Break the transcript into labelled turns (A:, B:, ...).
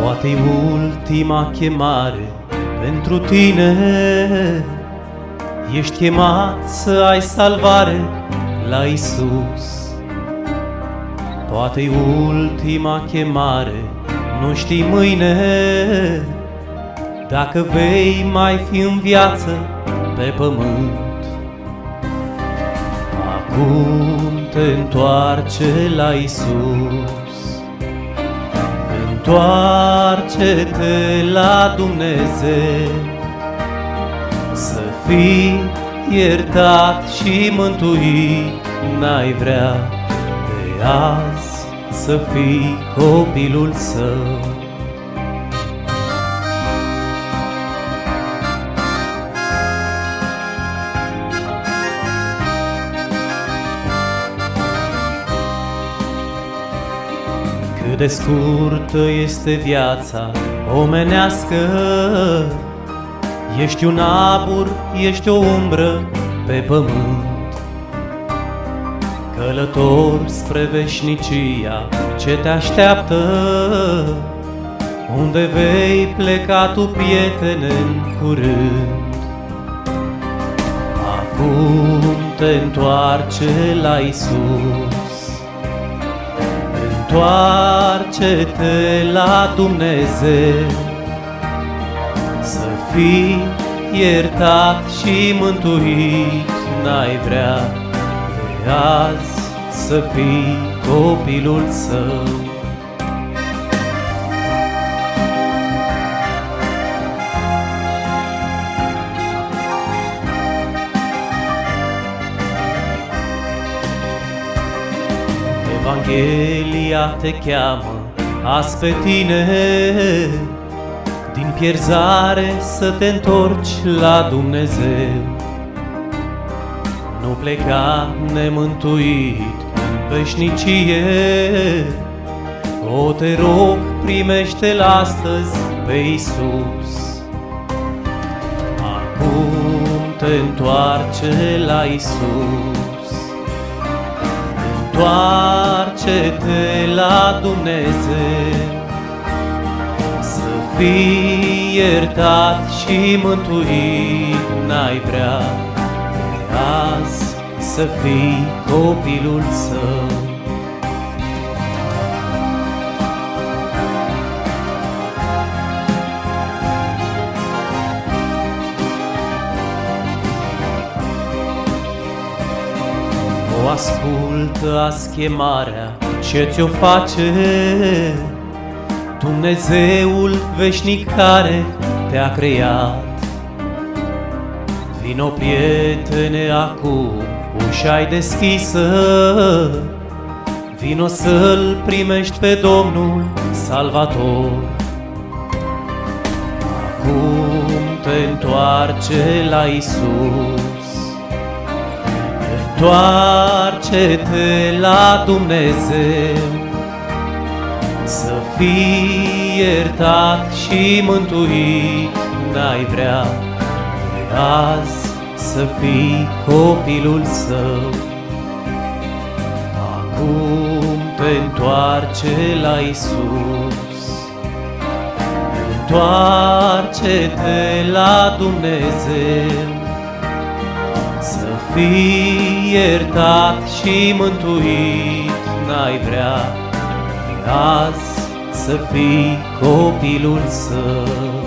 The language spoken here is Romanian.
A: Poate-i ultima chemare pentru tine, ești chemat să ai salvare la Iisus. Poate-i ultima chemare, nu știi mâine dacă vei mai fi în viață pe pământ. Acum te întoarce la Iisus, întoarce-te la Dumnezeu, să fii iertat și mântuit. N-ai vrea de azi să fii copilul Său. Cât de scurtă este viața omenească, ești un abur, ești o umbră pe pământ. Călător spre veșnicia ce te așteaptă, unde vei pleca tu, prietene, în curând. Acum te întoarce la Iisus, întoarce-te la Dumnezeu, să fii iertat și mântuit. N-ai vrea de azi să fii copilul Său. Evanghelia te cheamă azi pe tine, din pierzare să te întorci la Dumnezeu. Nu pleca nemântuit în veșnicie, o, te rog, primește-L astăzi pe Iisus. Acum te întoarce la Iisus, întoarce-te la Dumnezeu, să fii iertat și mântuit. N-ai vrea de azi să fii copilul Său. O, ascultă azi chemarea ce ți-o face Dumnezeul veșnic care te-a creat. Vino, prietene, acum ușa-i deschisă, vino să-L primești pe Domnul Salvator. Acum te întoarce la Iisus, întoarce-te la Dumnezeu, să fii iertat și mântuit. N-ai vrea de azi să fii copilul Său. Acum te întoarce la Iisus, întoarce-te la Dumnezeu, să fii iertat și mântuit. N-ai vrea de azi să fii copilul Său.